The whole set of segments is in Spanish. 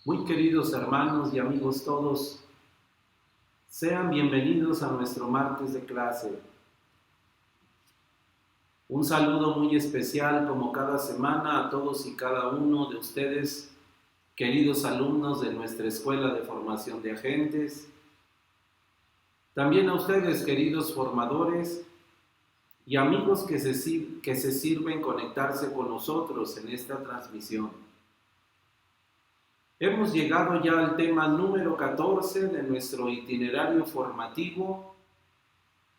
Muy queridos hermanos y amigos todos, sean bienvenidos a nuestro martes de clase. Un saludo muy especial como cada semana a todos y cada uno de ustedes, queridos alumnos de nuestra Escuela de Formación de Agentes. También a ustedes, queridos formadores y amigos que se sirven conectarse con nosotros en esta transmisión. Hemos llegado ya al tema número 14 de nuestro itinerario formativo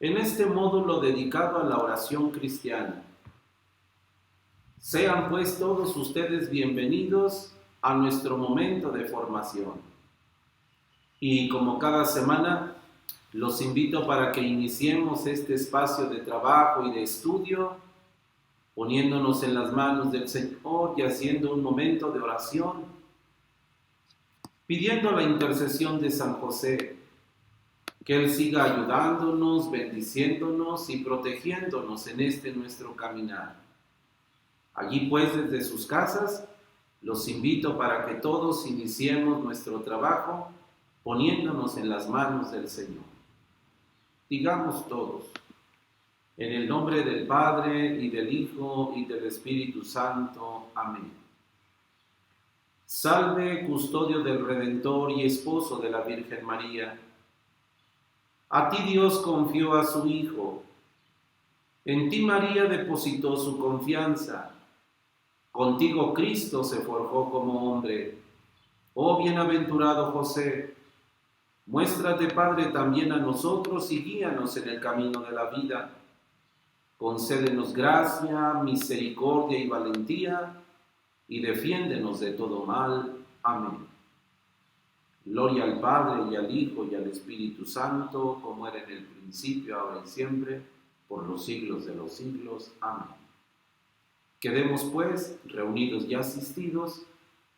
en este módulo dedicado a la oración cristiana. Sean pues todos ustedes bienvenidos a nuestro momento de formación. Y como cada semana, los invito para que iniciemos este espacio de trabajo y de estudio, poniéndonos en las manos del Señor y haciendo un momento de oración, pidiendo la intercesión de San José, que Él siga ayudándonos, bendiciéndonos y protegiéndonos en este nuestro caminar. Allí pues desde sus casas, los invito para que todos iniciemos nuestro trabajo poniéndonos en las manos del Señor. Digamos todos, en el nombre del Padre y del Hijo y del Espíritu Santo. Amén. Salve, custodio del Redentor y esposo de la Virgen María. A ti Dios confió a su Hijo. En ti María depositó su confianza. Contigo Cristo se forjó como hombre. Oh bienaventurado José, muéstrate Padre también a nosotros y guíanos en el camino de la vida. Concédenos gracia, misericordia y valentía, y defiéndenos de todo mal. Amén. Gloria al Padre, y al Hijo, y al Espíritu Santo, como era en el principio, ahora y siempre, por los siglos de los siglos. Amén. Quedemos, pues, reunidos y asistidos,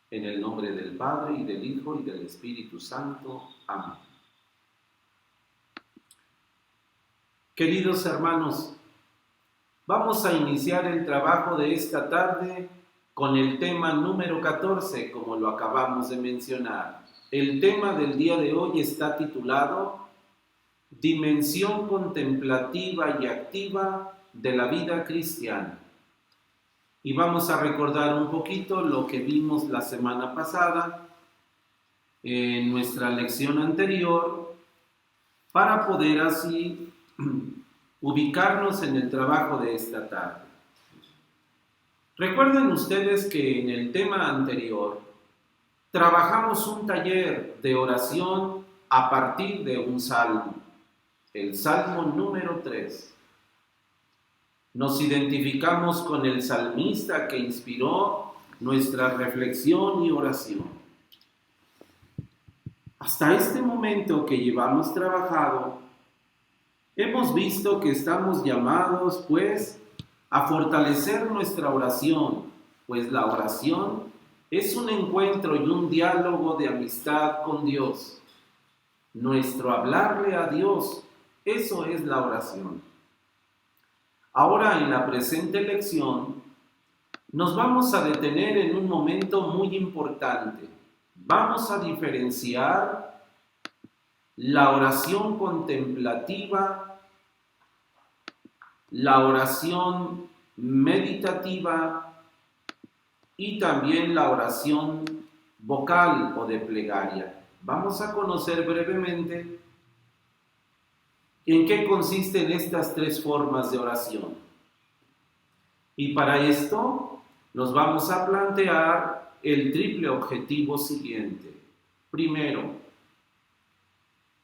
en el nombre del Padre, y del Hijo, y del Espíritu Santo. Amén. Queridos hermanos, vamos a iniciar el trabajo de esta tarde con el tema número 14, como lo acabamos de mencionar. El tema del día de hoy está titulado Dimensión contemplativa y activa de la vida cristiana. Y vamos a recordar un poquito lo que vimos la semana pasada en nuestra lección anterior para poder así ubicarnos en el trabajo de esta tarde. Recuerden ustedes que en el tema anterior trabajamos un taller de oración a partir de un salmo, el Salmo número 3. Nos identificamos con el salmista que inspiró nuestra reflexión y oración. Hasta este momento que llevamos trabajado, hemos visto que estamos llamados, pues, a fortalecer nuestra oración, pues la oración es un encuentro y un diálogo de amistad con Dios. Nuestro hablarle a Dios, eso es la oración. Ahora en la presente lección nos vamos a detener en un momento muy importante. Vamos a diferenciar la oración contemplativa, la oración meditativa y también la oración vocal o de plegaria. Vamos a conocer brevemente en qué consisten estas tres formas de oración. Y para esto nos vamos a plantear el triple objetivo siguiente. Primero,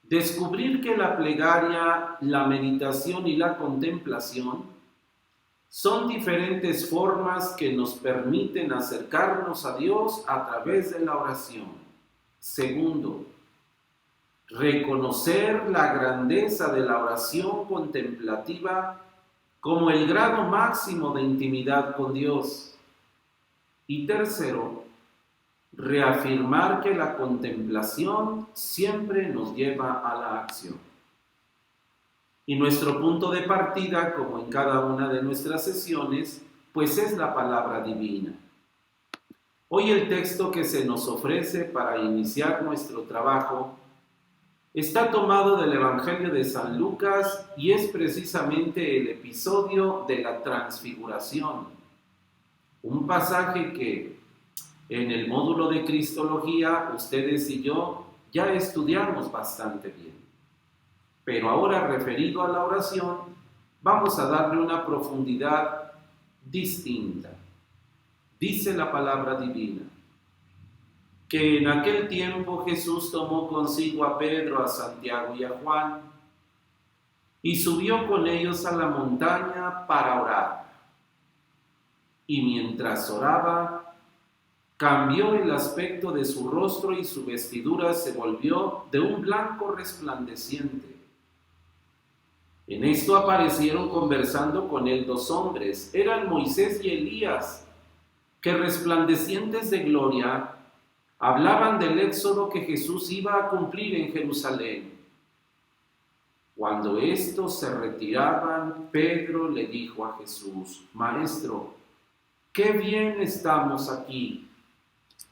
descubrir que la plegaria, la meditación y la contemplación son diferentes formas que nos permiten acercarnos a Dios a través de la oración. Segundo, reconocer la grandeza de la oración contemplativa como el grado máximo de intimidad con Dios. Y tercero, reafirmar que la contemplación siempre nos lleva a la acción. Y nuestro punto de partida, como en cada una de nuestras sesiones, pues es la palabra divina. Hoy el texto que se nos ofrece para iniciar nuestro trabajo está tomado del Evangelio de San Lucas y es precisamente el episodio de la transfiguración, un pasaje que en el módulo de Cristología ustedes y yo ya estudiamos bastante bien. Pero ahora, referido a la oración, vamos a darle una profundidad distinta. Dice la palabra divina que en aquel tiempo Jesús tomó consigo a Pedro, a Santiago y a Juan y subió con ellos a la montaña para orar. Y mientras oraba, cambió el aspecto de su rostro y su vestidura se volvió de un blanco resplandeciente. En esto aparecieron conversando con él dos hombres, eran Moisés y Elías, que resplandecientes de gloria hablaban del éxodo que Jesús iba a cumplir en Jerusalén. Cuando estos se retiraban, Pedro le dijo a Jesús: Maestro, qué bien estamos aquí.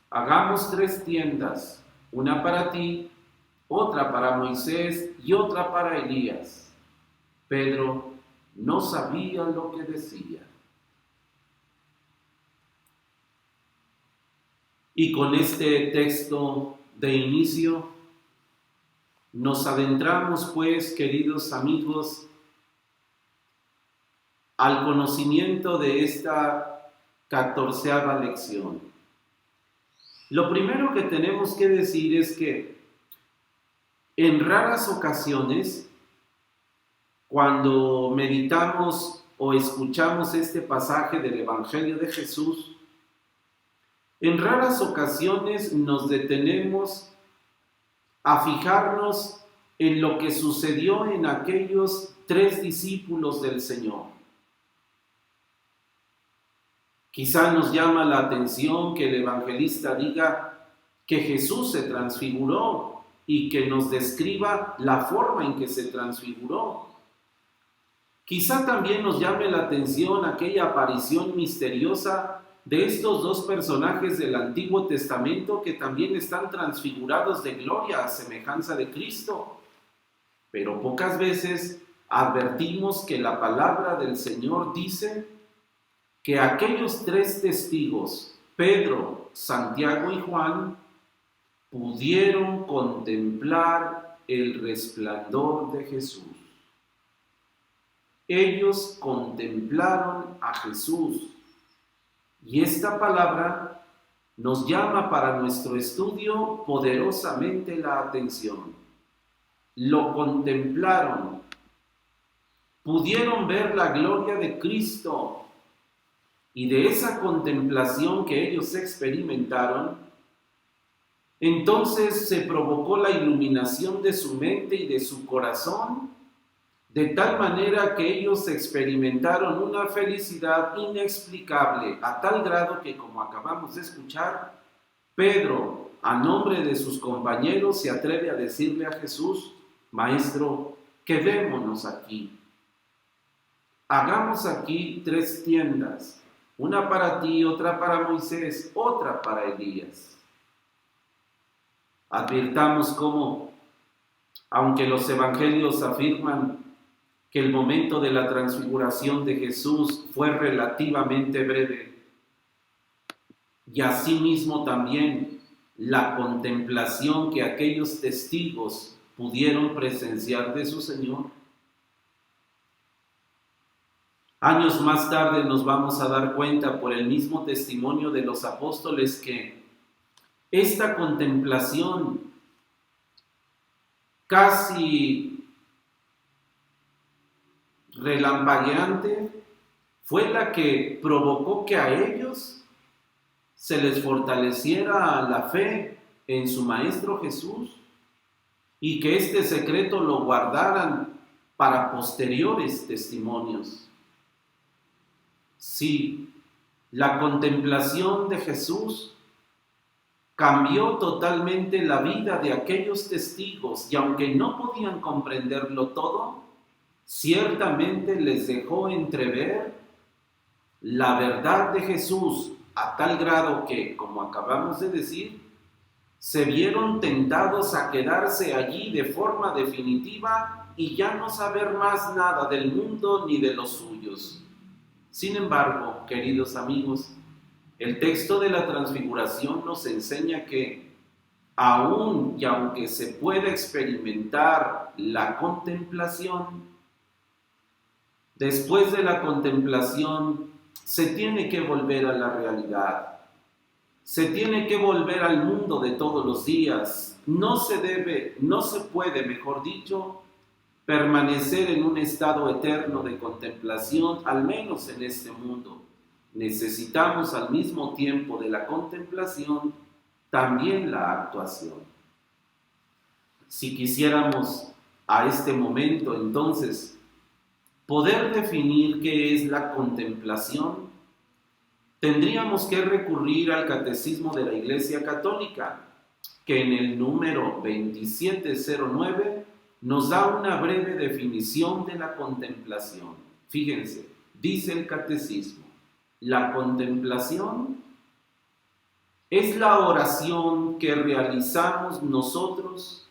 Hagamos 3 tiendas, una para ti, otra para Moisés y otra para Elías. Pedro no sabía lo que decía. Y con este texto de inicio nos adentramos, pues, queridos amigos, al conocimiento de esta 14ª lección. Lo primero que tenemos que decir es que en raras ocasiones, cuando meditamos o escuchamos este pasaje del Evangelio de Jesús, en raras ocasiones nos detenemos a fijarnos en lo que sucedió en aquellos 3 discípulos del Señor. Quizá nos llama la atención que el evangelista diga que Jesús se transfiguró y que nos describa la forma en que se transfiguró. Quizá también nos llame la atención aquella aparición misteriosa de estos 2 personajes del Antiguo Testamento que también están transfigurados de gloria a semejanza de Cristo. Pero pocas veces advertimos que la palabra del Señor dice que aquellos 3 testigos, Pedro, Santiago y Juan, pudieron contemplar el resplandor de Jesús. Ellos contemplaron a Jesús. Y esta palabra nos llama para nuestro estudio poderosamente la atención. Lo contemplaron, pudieron ver la gloria de Cristo, y de esa contemplación que ellos experimentaron, entonces se provocó la iluminación de su mente y de su corazón, de tal manera que ellos experimentaron una felicidad inexplicable, a tal grado que, como acabamos de escuchar, Pedro, a nombre de sus compañeros, se atreve a decirle a Jesús: Maestro, quedémonos aquí. Hagamos aquí 3 tiendas, una para ti, otra para Moisés, otra para Elías. Advirtamos cómo, aunque los evangelios afirman que el momento de la transfiguración de Jesús fue relativamente breve, y asimismo también la contemplación que aquellos testigos pudieron presenciar de su Señor, años más tarde nos vamos a dar cuenta por el mismo testimonio de los apóstoles que esta contemplación casi relampagueante fue la que provocó que a ellos se les fortaleciera la fe en su Maestro Jesús y que este secreto lo guardaran para posteriores testimonios. Sí, la contemplación de Jesús cambió totalmente la vida de aquellos testigos y aunque no podían comprenderlo todo, ciertamente les dejó entrever la verdad de Jesús a tal grado que, como acabamos de decir, se vieron tentados a quedarse allí de forma definitiva y ya no saber más nada del mundo ni de los suyos. Sin embargo, queridos amigos, el texto de la Transfiguración nos enseña que aún y aunque se pueda experimentar la contemplación, después de la contemplación se tiene que volver a la realidad. Se tiene que volver al mundo de todos los días. No se puede, mejor dicho, permanecer en un estado eterno de contemplación, al menos en este mundo. Necesitamos al mismo tiempo de la contemplación también la actuación. Si quisiéramos a este momento entonces poder definir qué es la contemplación, tendríamos que recurrir al Catecismo de la Iglesia Católica, que en el número 2709 nos da una breve definición de la contemplación. Fíjense, dice el Catecismo: la contemplación es la oración que realizamos nosotros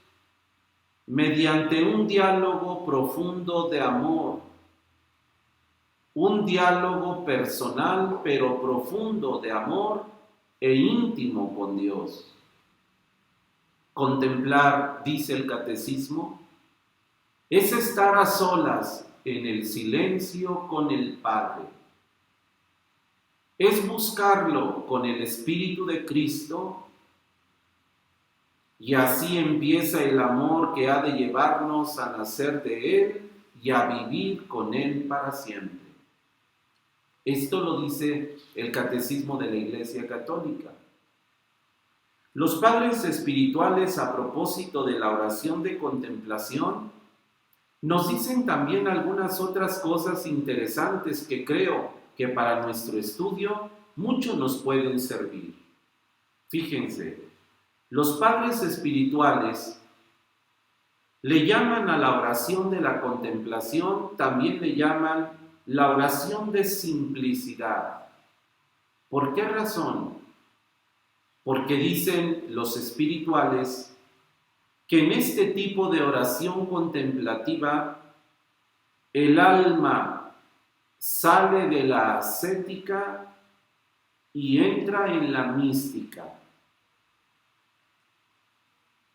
mediante un diálogo profundo de amor, un diálogo personal pero profundo de amor e íntimo con Dios. Contemplar, dice el Catecismo, es estar a solas en el silencio con el Padre. Es buscarlo con el Espíritu de Cristo, y así empieza el amor que ha de llevarnos a nacer de Él y a vivir con Él para siempre. Esto lo dice el Catecismo de la Iglesia Católica. Los padres espirituales, a propósito de la oración de contemplación, nos dicen también algunas otras cosas interesantes que creo que para nuestro estudio mucho nos pueden servir. Fíjense, los padres espirituales le llaman a la oración de la contemplación, también le llaman la oración de simplicidad. ¿Por qué razón? Porque dicen los espirituales que en este tipo de oración contemplativa el alma sale de la ascética y entra en la mística.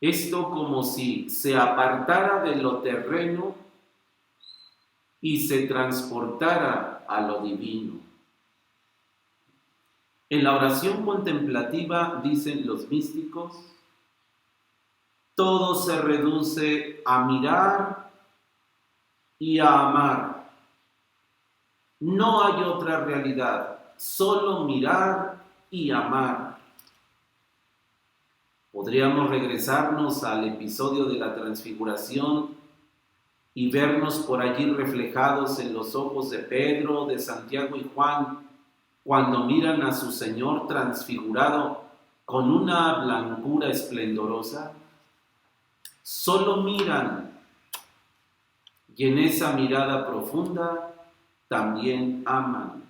Esto como si se apartara de lo terreno y se transportara a lo divino. En la oración contemplativa, dicen los místicos, todo se reduce a mirar y a amar. No hay otra realidad, solo mirar y amar. Podríamos regresarnos al episodio de la Transfiguración y vernos por allí reflejados en los ojos de Pedro, de Santiago y Juan, cuando miran a su Señor transfigurado con una blancura esplendorosa. Solo miran, y en esa mirada profunda también aman.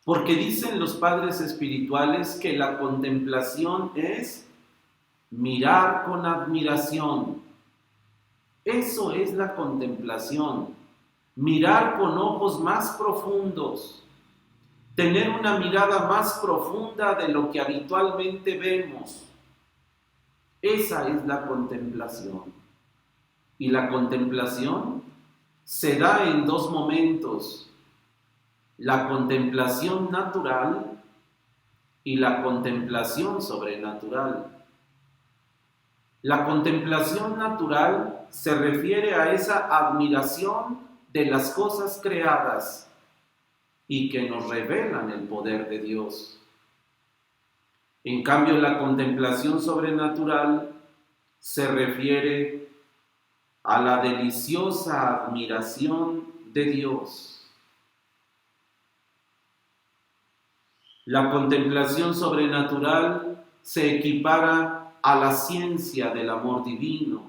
Porque dicen los padres espirituales que la contemplación es mirar con admiración. Eso es la contemplación, mirar con ojos más profundos, tener una mirada más profunda de lo que habitualmente vemos. Esa es la contemplación. Y la contemplación se da en dos momentos: la contemplación natural y la contemplación sobrenatural. La contemplación natural se refiere a esa admiración de las cosas creadas y que nos revelan el poder de Dios. En cambio, la contemplación sobrenatural se refiere a la deliciosa admiración de Dios. La contemplación sobrenatural se equipara a la ciencia del amor divino,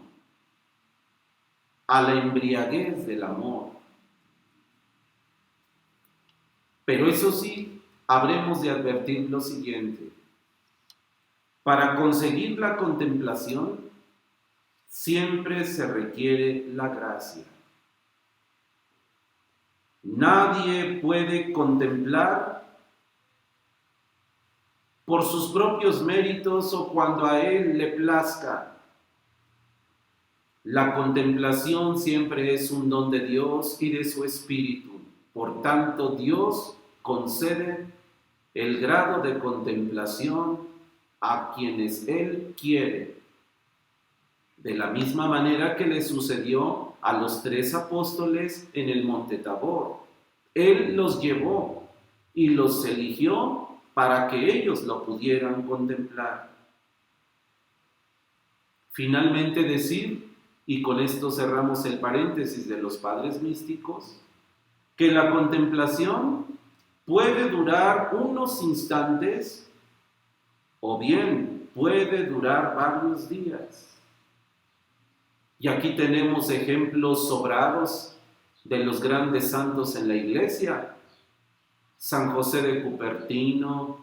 a la embriaguez del amor. Pero eso sí, habremos de advertir lo siguiente. Para conseguir la contemplación, siempre se requiere la gracia. Nadie puede contemplar por sus propios méritos o cuando a él le plazca. La contemplación siempre es un don de Dios y de su Espíritu. Por tanto, Dios concede el grado de contemplación a quienes Él quiere. De la misma manera que le sucedió a los 3 apóstoles en el Monte Tabor. Él los llevó y los eligió para que ellos lo pudieran contemplar. Finalmente decir, y con esto cerramos el paréntesis de los padres místicos, que la contemplación puede durar unos instantes o bien puede durar varios días. Y aquí tenemos ejemplos sobrados de los grandes santos en la Iglesia. San José de Cupertino,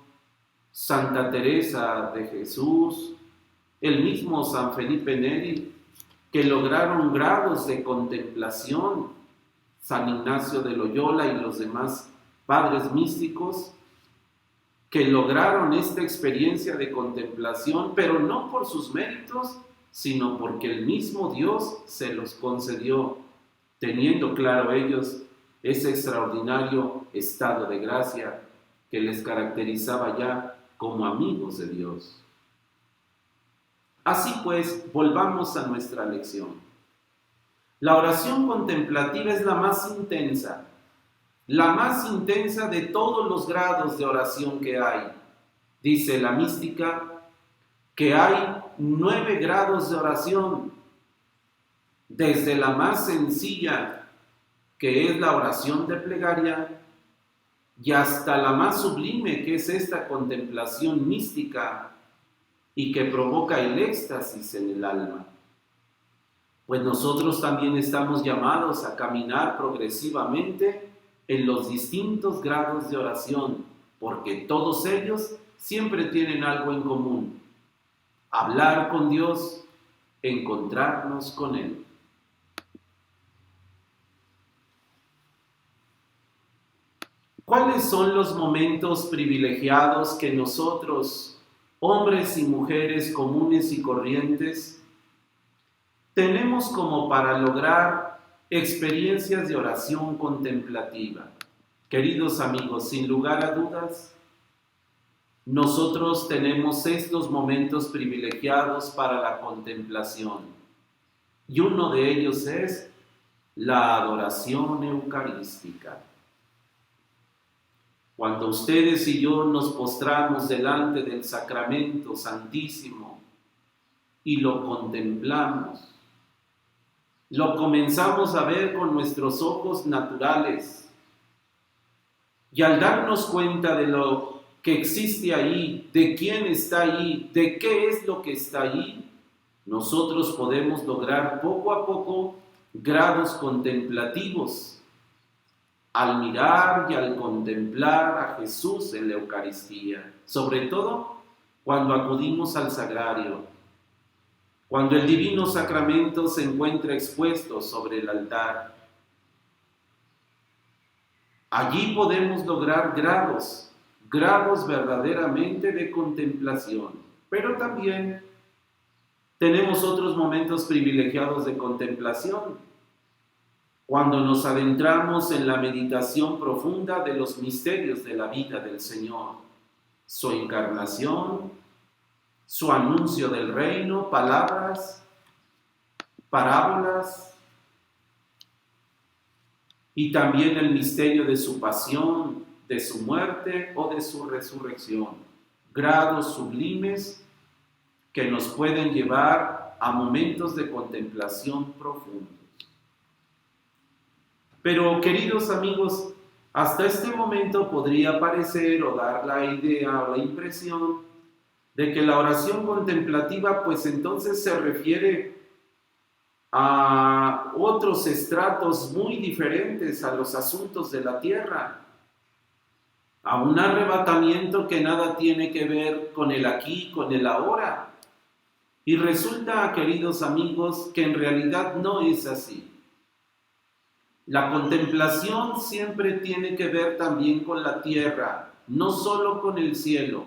Santa Teresa de Jesús, el mismo San Felipe Neri, que lograron grados de contemplación, San Ignacio de Loyola y los demás padres místicos, que lograron esta experiencia de contemplación, pero no por sus méritos, sino porque el mismo Dios se los concedió, teniendo claro ellos ese extraordinario estado de gracia que les caracterizaba ya como amigos de Dios. Así pues, volvamos a nuestra lección. La oración contemplativa es la más intensa de todos los grados de oración que hay. Dice la mística que hay 9 grados de oración, desde la más sencilla, que es la oración de plegaria, y hasta la más sublime, que es esta contemplación mística y que provoca el éxtasis en el alma. Pues nosotros también estamos llamados a caminar progresivamente en los distintos grados de oración, porque todos ellos siempre tienen algo en común: hablar con Dios, encontrarnos con Él. ¿Cuáles son los momentos privilegiados que nosotros, hombres y mujeres comunes y corrientes, tenemos como para lograr experiencias de oración contemplativa? Queridos amigos, sin lugar a dudas, nosotros tenemos estos momentos privilegiados para la contemplación. Y uno de ellos es la adoración eucarística. Cuando ustedes y yo nos postramos delante del Sacramento Santísimo y lo contemplamos, lo comenzamos a ver con nuestros ojos naturales. Y al darnos cuenta de lo que existe ahí, de quién está ahí, de qué es lo que está ahí, nosotros podemos lograr poco a poco grados contemplativos al mirar y al contemplar a Jesús en la Eucaristía, sobre todo cuando acudimos al sagrario, cuando el divino sacramento se encuentra expuesto sobre el altar. Allí podemos lograr grados verdaderamente de contemplación, pero también tenemos otros momentos privilegiados de contemplación, cuando nos adentramos en la meditación profunda de los misterios de la vida del Señor, su encarnación, su anuncio del reino, palabras, parábolas, y también el misterio de su pasión, de su muerte o de su resurrección. Grados sublimes que nos pueden llevar a momentos de contemplación profundos. Pero, queridos amigos, hasta este momento podría parecer o dar la idea o la impresión de que la oración contemplativa pues entonces se refiere a otros estratos muy diferentes a los asuntos de la tierra. a un arrebatamiento que nada tiene que ver con el aquí, con el ahora. Y resulta, queridos amigos, que en realidad no es así. La contemplación siempre tiene que ver también con la tierra, no solo con el cielo.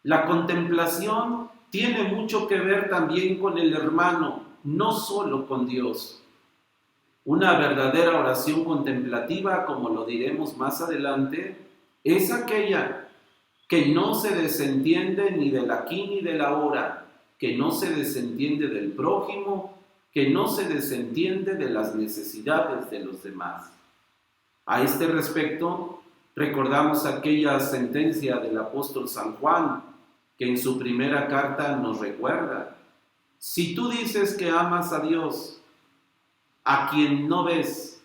La contemplación tiene mucho que ver también con el hermano, no solo con Dios. Una verdadera oración contemplativa, como lo diremos más adelante, es aquella que no se desentiende ni del aquí ni del ahora, que no se desentiende del prójimo, que no se desentiende de las necesidades de los demás. A este respecto, recordamos aquella sentencia del apóstol San Juan, que en su primera carta nos recuerda: si tú dices que amas a Dios, a quien no ves,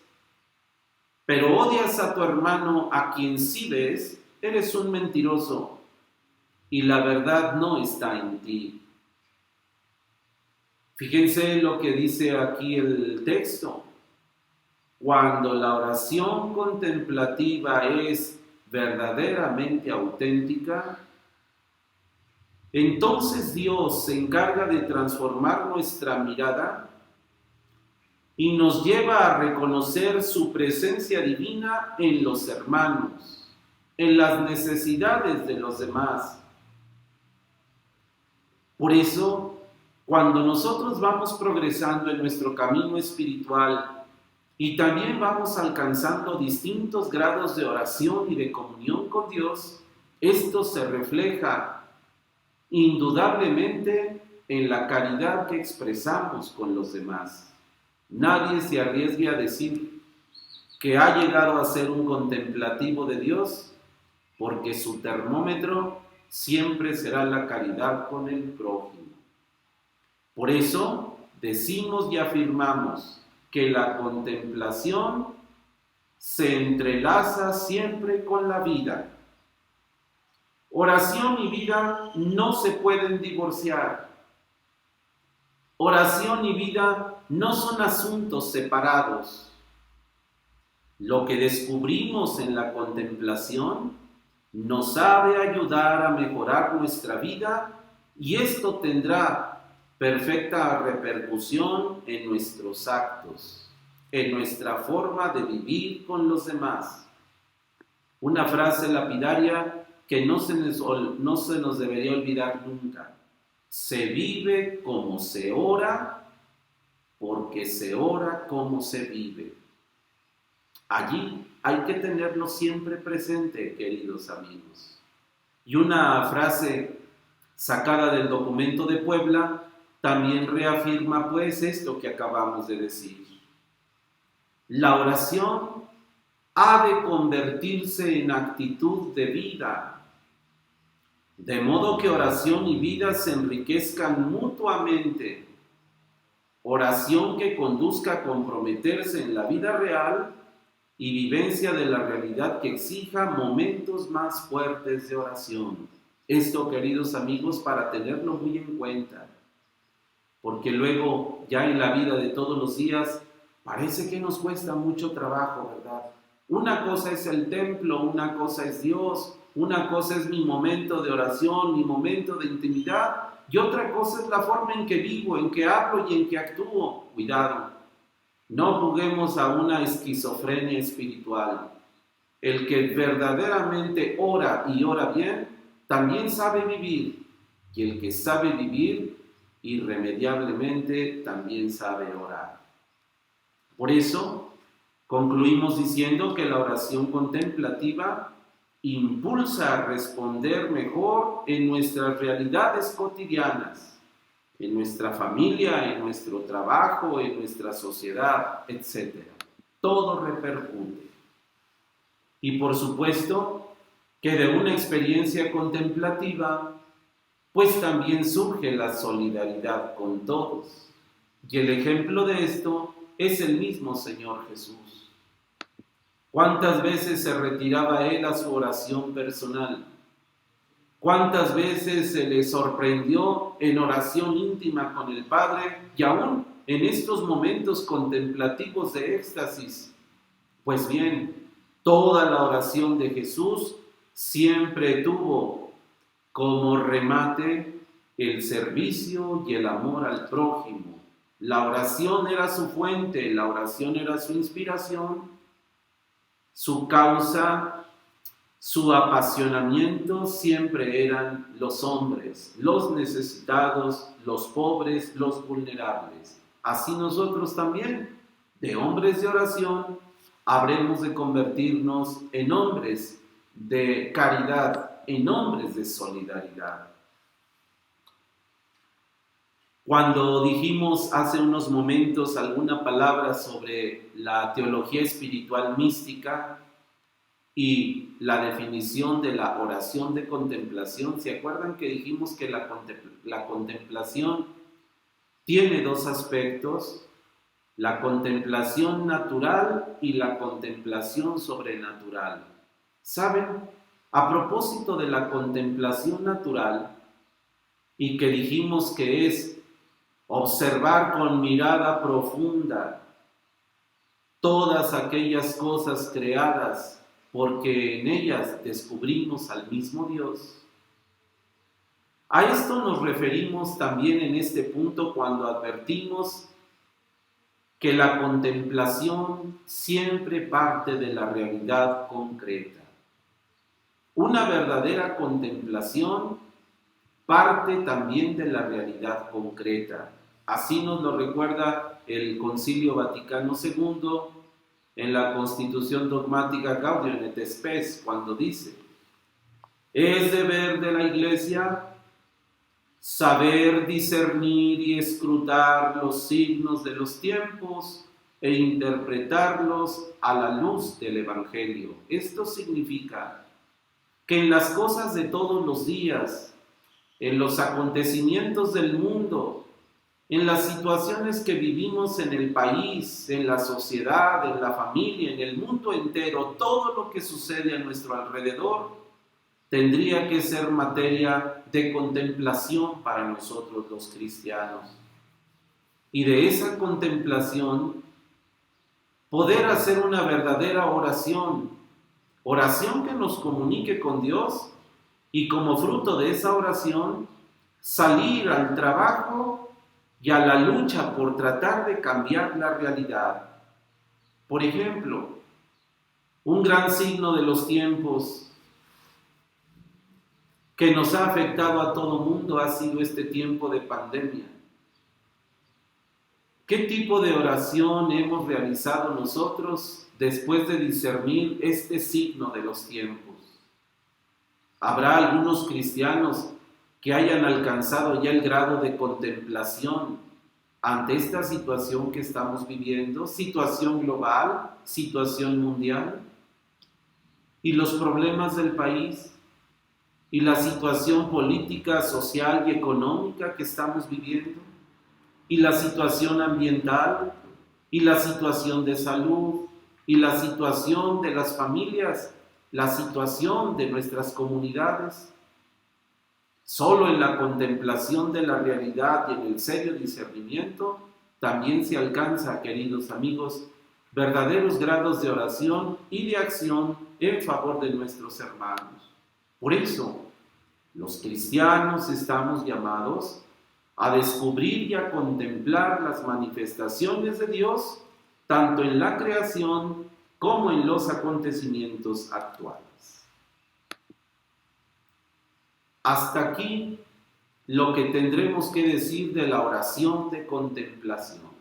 pero odias a tu hermano a quien sí ves, eres un mentiroso y la verdad no está en ti. Fíjense lo que dice aquí el texto. Cuando la oración contemplativa es verdaderamente auténtica, entonces Dios se encarga de transformar nuestra mirada y nos lleva a reconocer su presencia divina en los hermanos, en las necesidades de los demás. Por eso, cuando nosotros vamos progresando en nuestro camino espiritual y también vamos alcanzando distintos grados de oración y de comunión con Dios, esto se refleja indudablemente en la caridad que expresamos con los demás. Nadie se arriesgue a decir que ha llegado a ser un contemplativo de Dios, porque su termómetro siempre será la caridad con el prójimo. Por eso decimos y afirmamos que la contemplación se entrelaza siempre con la vida. Oración y vida no se pueden divorciar. Oración y vida no son asuntos separados. Lo que descubrimos en la contemplación nos ha de ayudar a mejorar nuestra vida y esto tendrá perfecta repercusión en nuestros actos, en nuestra forma de vivir con los demás. Una frase lapidaria que no se nos debería olvidar nunca. Se vive como se ora, porque se ora como se vive. Allí hay que tenerlo siempre presente, queridos amigos. Y una frase sacada del documento de Puebla también reafirma pues esto que acabamos de decir. La oración ha de convertirse en actitud de vida, de modo que oración y vida se enriquezcan mutuamente. Oración que conduzca a comprometerse en la vida real y vivencia de la realidad que exija momentos más fuertes de oración. Esto, queridos amigos, para tenerlo muy en cuenta, porque luego ya en la vida de todos los días parece que nos cuesta mucho trabajo, ¿verdad? Una cosa es el templo, una cosa es Dios, una cosa es mi momento de oración, mi momento de intimidad, y otra cosa es la forma en que vivo, en que hablo y en que actúo. Cuidado, no juguemos a una esquizofrenia espiritual. El que verdaderamente ora y ora bien, también sabe vivir, y el que sabe vivir, irremediablemente también sabe orar. Por eso, concluimos diciendo que la oración contemplativa impulsa a responder mejor en nuestras realidades cotidianas, en nuestra familia, en nuestro trabajo, en nuestra sociedad, etc. Todo repercute. Y por supuesto que de una experiencia contemplativa, pues también surge la solidaridad con todos. Y el ejemplo de esto es el mismo Señor Jesús. ¿Cuántas veces se retiraba Él a su oración personal? ¿Cuántas veces se le sorprendió en oración íntima con el Padre y aún en estos momentos contemplativos de éxtasis? Pues bien, Toda la oración de Jesús siempre tuvo como remate el servicio y el amor al prójimo. La oración era su fuente, la oración era su inspiración, su causa, su apasionamiento siempre eran los hombres, los necesitados, los pobres, los vulnerables. Así nosotros también, de hombres de oración, habremos de convertirnos en hombres de caridad, en hombres de solidaridad. Cuando dijimos hace unos momentos alguna palabra sobre la teología espiritual mística y la definición de la oración de contemplación, ¿se acuerdan que dijimos que la contemplación tiene dos aspectos? La contemplación natural y la contemplación sobrenatural. ¿Saben? A propósito de la contemplación natural, y que dijimos que es observar con mirada profunda todas aquellas cosas creadas, porque en ellas descubrimos al mismo Dios. A esto nos referimos también en este punto cuando advertimos que la contemplación siempre parte de la realidad concreta. Una verdadera contemplación parte también de la realidad concreta. Así nos lo recuerda el Concilio Vaticano II en la Constitución Dogmática Gaudium et Spes, cuando dice: es deber de la Iglesia saber discernir y escrutar los signos de los tiempos e interpretarlos a la luz del Evangelio. Esto significa que en las cosas de todos los días, en los acontecimientos del mundo, en las situaciones que vivimos en el país, en la sociedad, en la familia, en el mundo entero, todo lo que sucede a nuestro alrededor tendría que ser materia de contemplación para nosotros los cristianos. Y de esa contemplación poder hacer una verdadera oración que nos comunique con Dios, y como fruto de esa oración salir al trabajo y a la lucha por tratar de cambiar la realidad. Por ejemplo, un gran signo de los tiempos que nos ha afectado a todo mundo ha sido este tiempo de pandemia. ¿Qué tipo de oración hemos realizado nosotros después de discernir este signo de los tiempos? ¿Habrá algunos cristianos que hayan alcanzado ya el grado de contemplación ante esta situación que estamos viviendo, situación global, situación mundial, y los problemas del país, y la situación política, social y económica que estamos viviendo, y la situación ambiental, y la situación de salud, y la situación de las familias, la situación de nuestras comunidades? Solo en la contemplación de la realidad y en el serio discernimiento también se alcanza, queridos amigos, verdaderos grados de oración y de acción en favor de nuestros hermanos. Por eso, los cristianos estamos llamados a descubrir y a contemplar las manifestaciones de Dios, tanto en la creación como en los acontecimientos actuales. Hasta aquí lo que tendremos que decir de la oración de contemplación.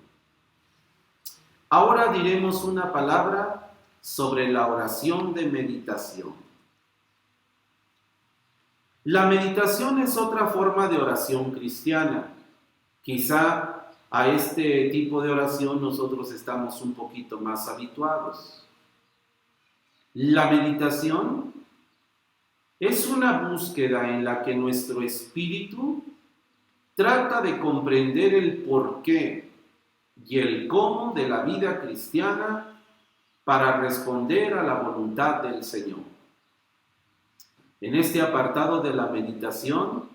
Ahora diremos una palabra sobre la oración de meditación. La meditación es otra forma de oración cristiana. Quizá a este tipo de oración nosotros estamos un poquito más habituados. La meditación es una búsqueda en la que nuestro espíritu trata de comprender el porqué y el cómo de la vida cristiana para responder a la voluntad del Señor. En este apartado de la meditación,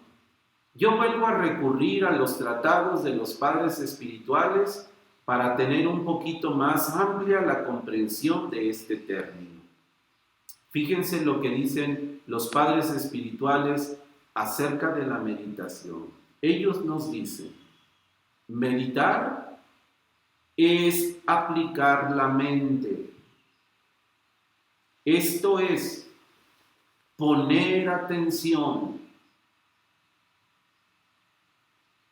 yo vuelvo a recurrir a los tratados de los padres espirituales para tener un poquito más amplia la comprensión de este término. Fíjense lo que dicen los padres espirituales acerca de la meditación. Ellos nos dicen, meditar es aplicar la mente. Esto es poner atención.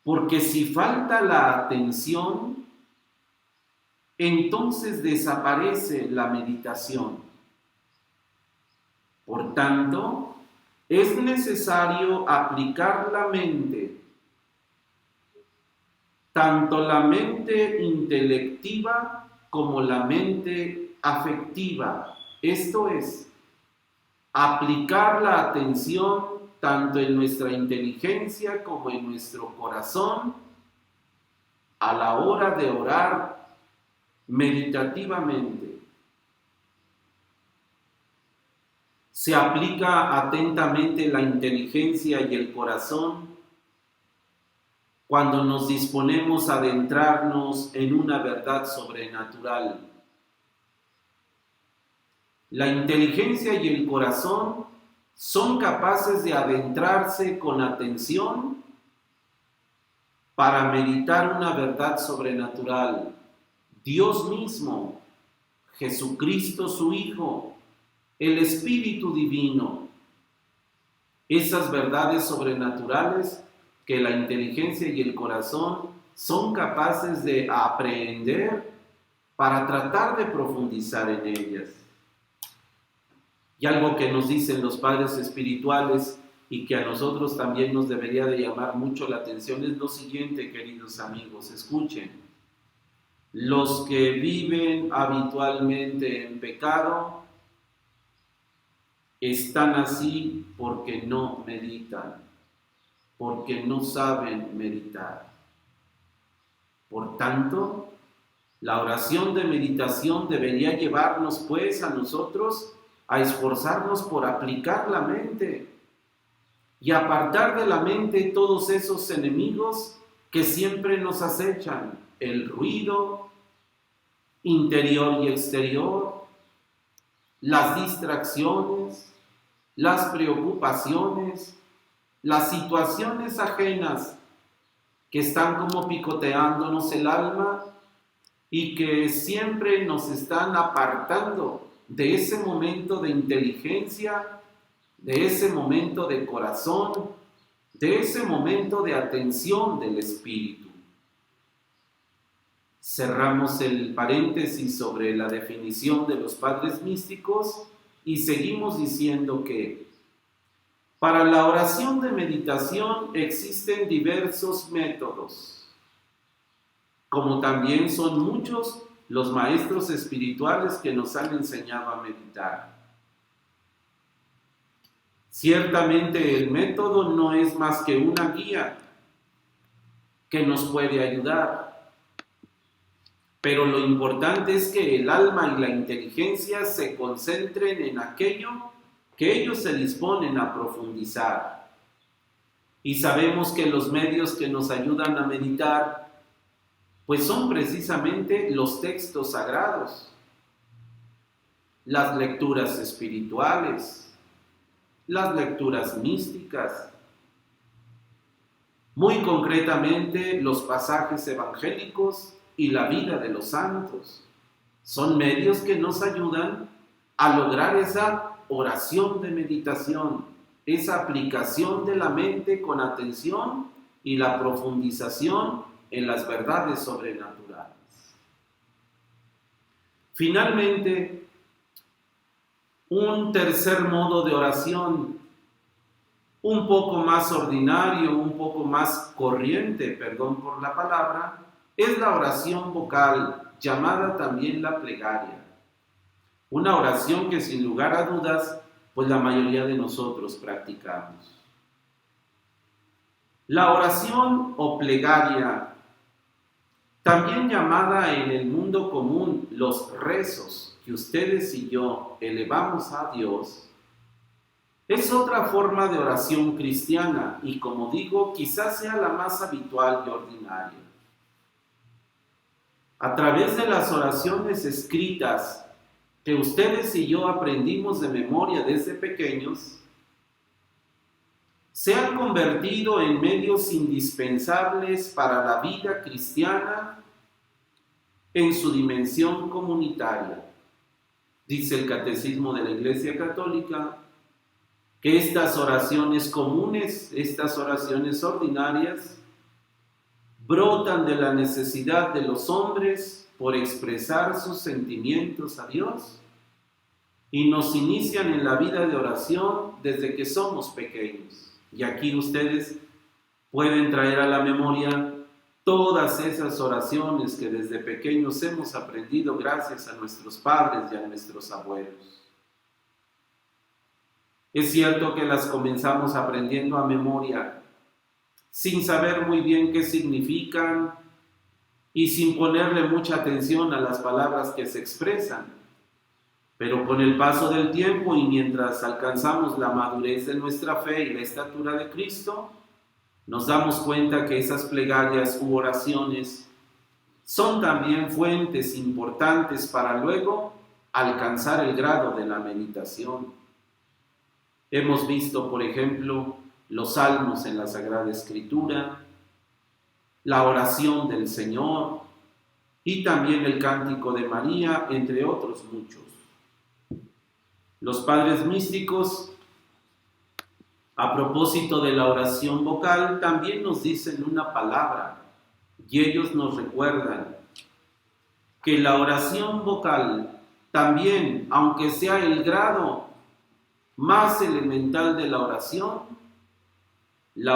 Porque si falta la atención, entonces desaparece la meditación. Por tanto, es necesario aplicar la mente, tanto la mente intelectiva como la mente afectiva. Esto es, aplicar la atención tanto en nuestra inteligencia como en nuestro corazón a la hora de orar meditativamente. Se aplica atentamente la inteligencia y el corazón cuando nos disponemos a adentrarnos en una verdad sobrenatural. La inteligencia y el corazón son capaces de adentrarse con atención para meditar una verdad sobrenatural. Dios mismo, Jesucristo su Hijo, el Espíritu Divino, esas verdades sobrenaturales que la inteligencia y el corazón son capaces de aprehender para tratar de profundizar en ellas. Y algo que nos dicen los padres espirituales y que a nosotros también nos debería de llamar mucho la atención es lo siguiente, queridos amigos, escuchen. Los que viven habitualmente en pecado están así porque no meditan, porque no saben meditar. Por tanto, la oración de meditación debería llevarnos pues a nosotros a esforzarnos por aplicar la mente y apartar de la mente todos esos enemigos que siempre nos acechan, el ruido interior y exterior, las distracciones, las preocupaciones, las situaciones ajenas que están como picoteándonos el alma y que siempre nos están apartando de ese momento de inteligencia, de ese momento de corazón, de ese momento de atención del espíritu. Cerramos el paréntesis sobre la definición de los padres místicos y seguimos diciendo que para la oración de meditación existen diversos métodos, como también son muchos los maestros espirituales que nos han enseñado a meditar. Ciertamente el método no es más que una guía que nos puede ayudar, pero lo importante es que el alma y la inteligencia se concentren en aquello que ellos se disponen a profundizar. Y sabemos que los medios que nos ayudan a meditar pues son precisamente los textos sagrados, las lecturas espirituales, las lecturas místicas, muy concretamente los pasajes evangélicos y la vida de los santos. Son medios que nos ayudan a lograr esa oración de meditación, esa aplicación de la mente con atención y la profundización en las verdades sobrenaturales. Finalmente, un tercer modo de oración, un poco más ordinario, un poco más corriente, perdón por la palabra, es la oración vocal, llamada también la plegaria. Una oración que sin lugar a dudas, pues la mayoría de nosotros practicamos. La oración o plegaria, también llamada en el mundo común los rezos que ustedes y yo elevamos a Dios, es otra forma de oración cristiana y, como digo, quizás sea la más habitual y ordinaria. A través de las oraciones escritas que ustedes y yo aprendimos de memoria desde pequeños, se han convertido en medios indispensables para la vida cristiana en su dimensión comunitaria. Dice el Catecismo de la Iglesia Católica que estas oraciones comunes, estas oraciones ordinarias, brotan de la necesidad de los hombres por expresar sus sentimientos a Dios y nos inician en la vida de oración desde que somos pequeños. Y aquí ustedes pueden traer a la memoria todas esas oraciones que desde pequeños hemos aprendido gracias a nuestros padres y a nuestros abuelos. Es cierto que las comenzamos aprendiendo a memoria, sin saber muy bien qué significan y sin ponerle mucha atención a las palabras que se expresan. Pero con el paso del tiempo y mientras alcanzamos la madurez de nuestra fe y la estatura de Cristo, nos damos cuenta que esas plegarias u oraciones son también fuentes importantes para luego alcanzar el grado de la meditación. Hemos visto, por ejemplo, los salmos en la Sagrada Escritura, la oración del Señor y también el cántico de María, entre otros muchos. Los padres místicos, a propósito de la oración vocal, también nos dicen una palabra y ellos nos recuerdan que la oración vocal también, aunque sea el grado más elemental de la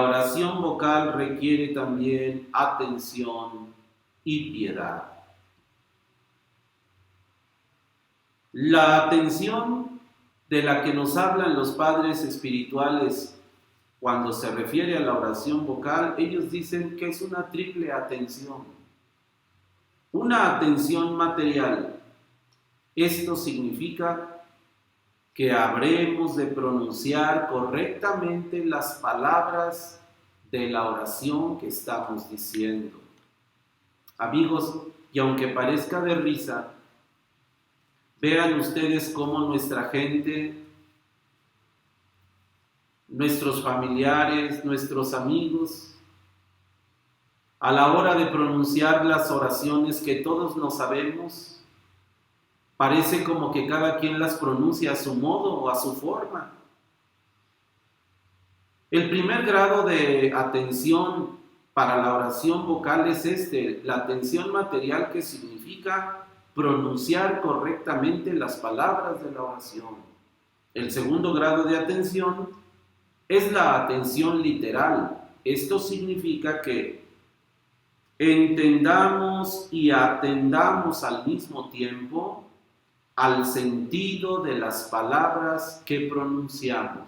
oración vocal requiere también atención y piedad. La atención de la que nos hablan los padres espirituales cuando se refiere a la oración vocal, ellos dicen que es una triple atención. Una atención material. Esto significa que habremos de pronunciar correctamente las palabras de la oración que estamos diciendo. Amigos, y aunque parezca de risa, vean ustedes cómo nuestra gente, nuestros familiares, nuestros amigos, a la hora de pronunciar las oraciones que todos nos sabemos, parece como que cada quien las pronuncia a su modo o a su forma. El primer grado de atención para la oración vocal es la atención material, que significa pronunciar correctamente las palabras de la oración. El segundo grado de atención es la atención literal. Esto significa que entendamos y atendamos al mismo tiempo al sentido de las palabras que pronunciamos.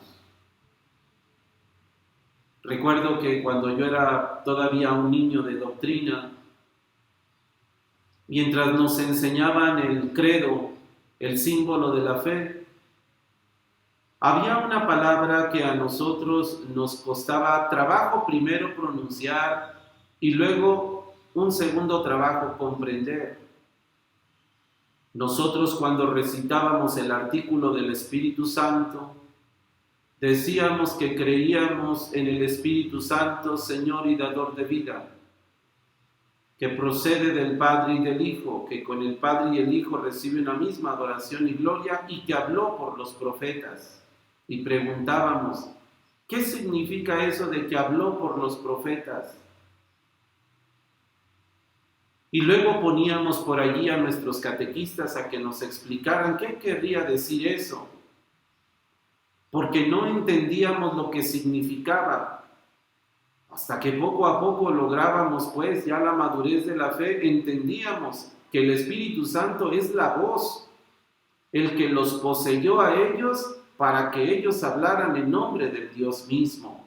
Recuerdo que cuando yo era todavía un niño de doctrina, mientras nos enseñaban el credo, el símbolo de la fe, había una palabra que a nosotros nos costaba trabajo primero pronunciar y luego un segundo trabajo comprender. Nosotros cuando recitábamos el artículo del Espíritu Santo, decíamos que creíamos en el Espíritu Santo, Señor y dador de vida, que procede del Padre y del Hijo, que con el Padre y el Hijo recibe una misma adoración y gloria, y que habló por los profetas. Y preguntábamos, ¿qué significa eso de que habló por los profetas? Y luego poníamos por allí a nuestros catequistas a que nos explicaran qué querría decir eso, porque no entendíamos lo que significaba. Hasta que poco a poco lográbamos pues ya la madurez de la fe, entendíamos que el Espíritu Santo es la voz, el que los poseyó a ellos para que ellos hablaran en nombre del Dios mismo.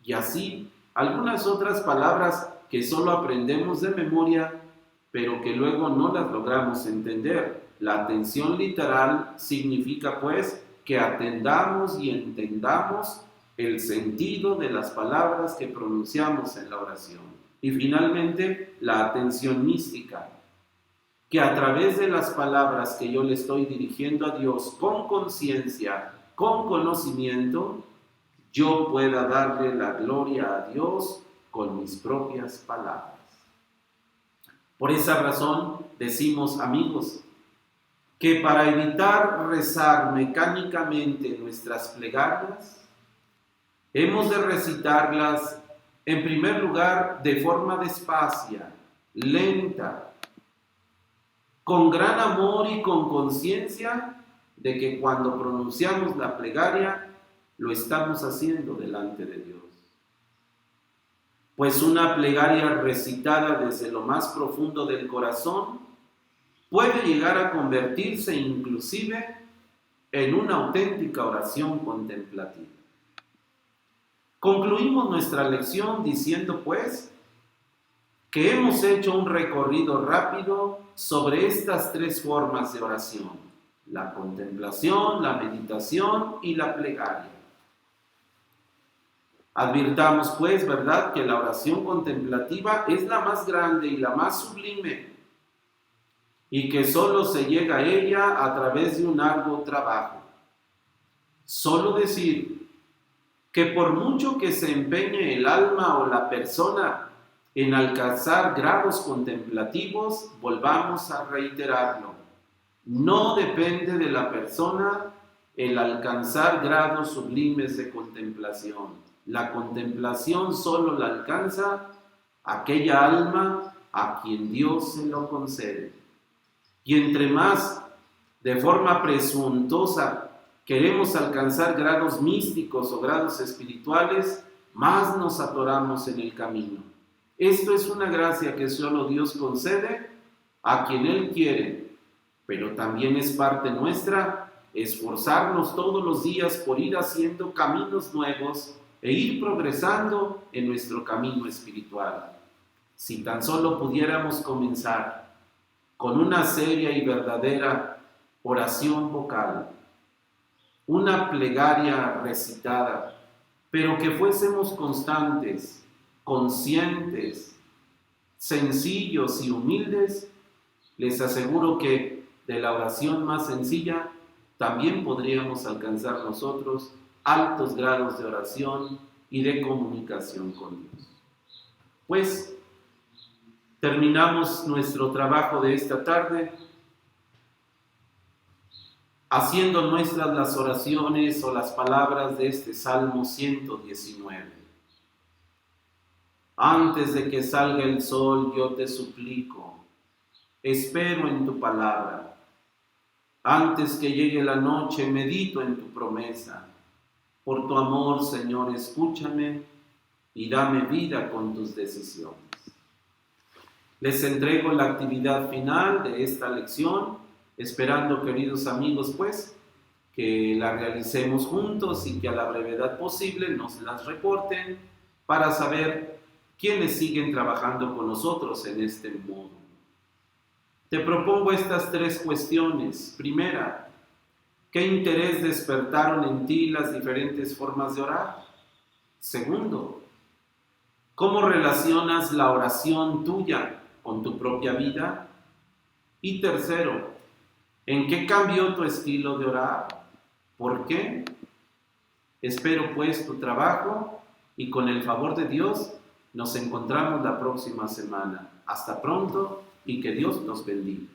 Y así, algunas otras palabras que solo aprendemos de memoria, pero que luego no las logramos entender. La atención literal significa pues que atendamos y entendamos el sentido de las palabras que pronunciamos en la oración. Y finalmente, la atención mística. que a través de las palabras que yo le estoy dirigiendo a Dios con conciencia, con conocimiento, yo pueda darle la gloria a Dios con mis propias palabras. Por esa razón decimos, amigos, que para evitar rezar mecánicamente nuestras plegarias, hemos de recitarlas en primer lugar de forma despacia, lenta, con gran amor y con conciencia de que cuando pronunciamos la plegaria, lo estamos haciendo delante de Dios. Pues una plegaria recitada desde lo más profundo del corazón puede llegar a convertirse inclusive en una auténtica oración contemplativa. Concluimos nuestra lección diciendo pues que hemos hecho un recorrido rápido sobre estas tres formas de oración: la contemplación, la meditación y la plegaria. Advirtamos pues, ¿verdad?, que la oración contemplativa es la más grande y la más sublime, y que solo se llega a ella a través de un arduo trabajo. Solo decir que por mucho que se empeñe el alma o la persona en alcanzar grados contemplativos, volvamos a reiterarlo, no depende de la persona el alcanzar grados sublimes de contemplación. La contemplación solo la alcanza aquella alma a quien Dios se lo concede. Y entre más de forma presuntuosa queremos alcanzar grados místicos o grados espirituales, más nos atoramos en el camino. Esto es una gracia que solo Dios concede a quien Él quiere, pero también es parte nuestra esforzarnos todos los días por ir haciendo caminos nuevos e ir progresando en nuestro camino espiritual. Si tan solo pudiéramos comenzar con una seria y verdadera oración vocal, una plegaria recitada, pero que fuésemos constantes, conscientes, sencillos y humildes, les aseguro que de la oración más sencilla también podríamos alcanzar nosotros altos grados de oración y de comunicación con Dios. Pues terminamos nuestro trabajo de esta tarde haciendo nuestras las oraciones o las palabras de este Salmo 119. Antes de que salga el sol, yo te suplico, espero en tu palabra. Antes que llegue la noche, medito en tu promesa. Por tu amor, Señor, escúchame y dame vida con tus decisiones. Les entrego la actividad final de esta lección, esperando, queridos amigos, pues, que la realicemos juntos y que a la brevedad posible nos las reporten para saber quiénes siguen trabajando con nosotros en este modo. Te propongo estas tres cuestiones. Primera, ¿qué interés despertaron en ti las diferentes formas de orar? Segundo, ¿cómo relacionas la oración tuya con tu propia vida? Y tercero, ¿en qué cambió tu estilo de orar? ¿Por qué? Espero pues tu trabajo y con el favor de Dios nos encontramos la próxima semana. Hasta pronto y que Dios nos bendiga.